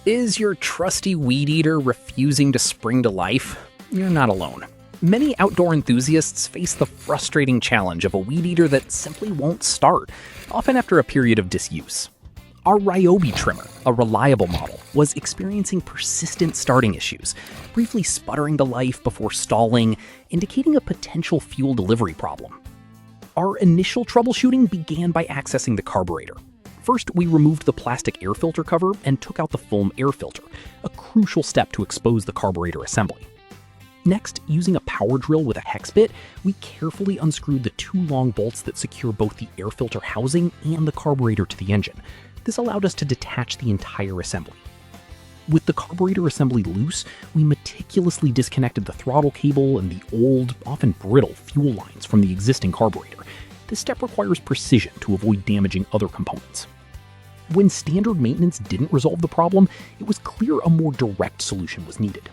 Is your trusty weed eater refusing to spring to life? You're not alone. Many outdoor enthusiasts face the frustrating challenge of a weed eater that simply won't start, often after a period of disuse. Our Ryobi trimmer, a reliable model, was experiencing persistent starting issues, briefly sputtering to life before stalling, indicating a potential fuel delivery problem. Our initial troubleshooting began by accessing the carburetor. First, we removed the plastic air filter cover and took out the foam air filter, a crucial step to expose the carburetor assembly. Next, using a power drill with a hex bit, we carefully unscrewed the two long bolts that secure both the air filter housing and the carburetor to the engine. This allowed us to detach the entire assembly. With the carburetor assembly loose, we meticulously disconnected the throttle cable and the old, often brittle, fuel lines from the existing carburetor. This step requires precision to avoid damaging other components. When standard maintenance didn't resolve the problem, it was clear a more direct solution was needed.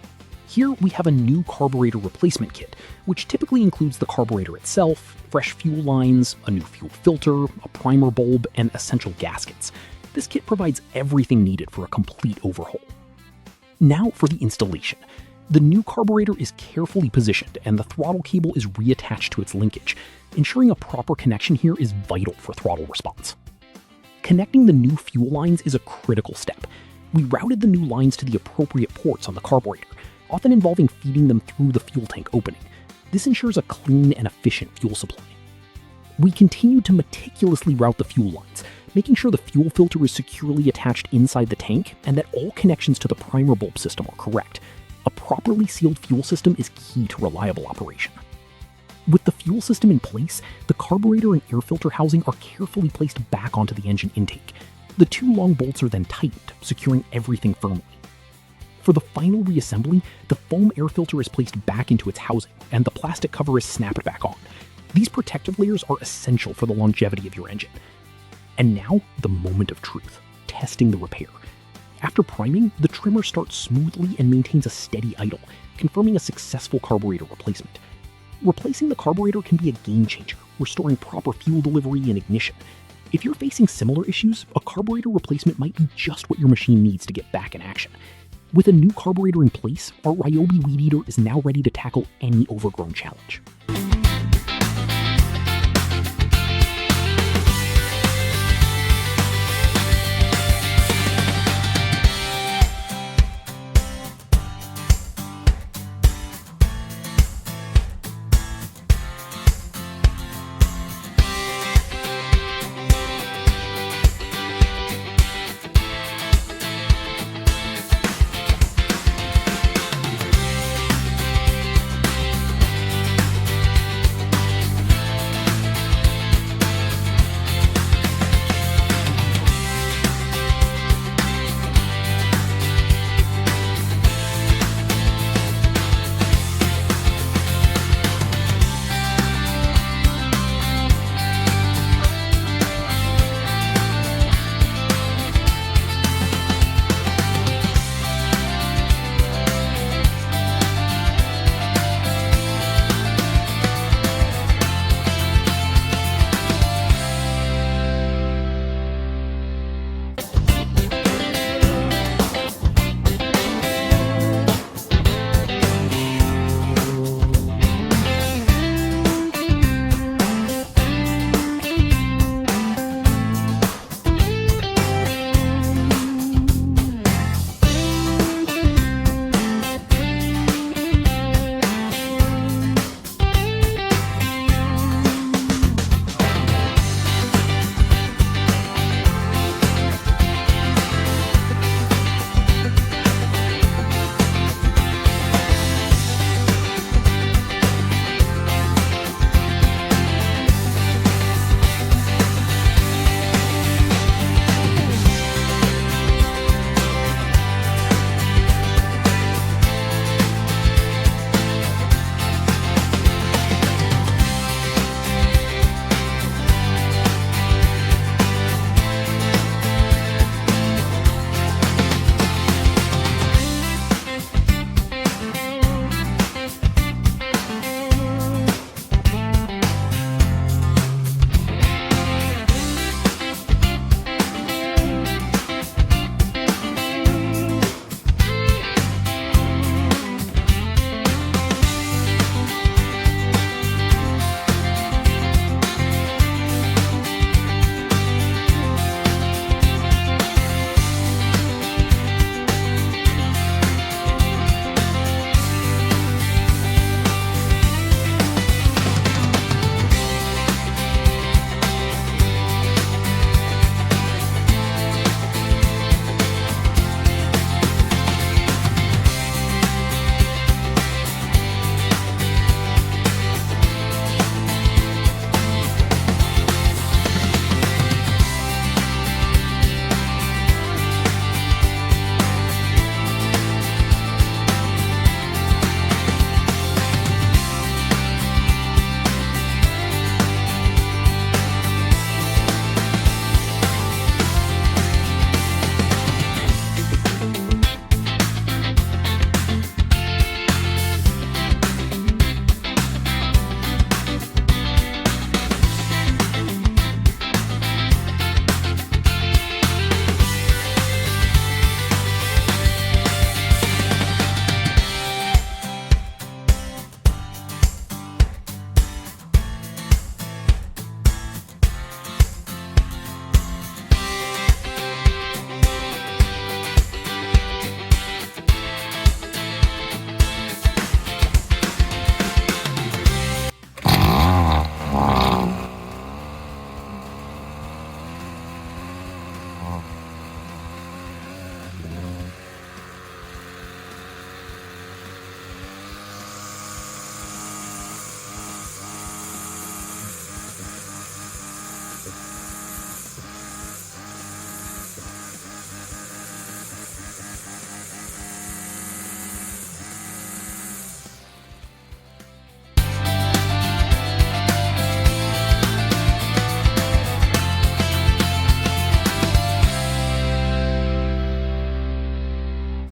Here we have a new carburetor replacement kit, which typically includes the carburetor itself, fresh fuel lines, a new fuel filter, a primer bulb, and essential gaskets. This kit provides everything needed for a complete overhaul. Now for the installation. The new carburetor is carefully positioned and the throttle cable is reattached to its linkage. Ensuring a proper connection here is vital for throttle response. Connecting the new fuel lines is a critical step. We routed the new lines to the appropriate ports on the carburetor, often involving feeding them through the fuel tank opening. This ensures a clean and efficient fuel supply. We continued to meticulously route the fuel lines, making sure the fuel filter is securely attached inside the tank and that all connections to the primer bulb system are correct. A properly sealed fuel system is key to reliable operation. With the fuel system in place, the carburetor and air filter housing are carefully placed back onto the engine intake. The two long bolts are then tightened, securing everything firmly. For the final reassembly, the foam air filter is placed back into its housing, and the plastic cover is snapped back on. These protective layers are essential for the longevity of your engine. And now, the moment of truth, testing the repair. After priming, the trimmer starts smoothly and maintains a steady idle, confirming a successful carburetor replacement. Replacing the carburetor can be a game changer, restoring proper fuel delivery and ignition. If you're facing similar issues, a carburetor replacement might be just what your machine needs to get back in action. With a new carburetor in place, our Ryobi weed eater is now ready to tackle any overgrown challenge.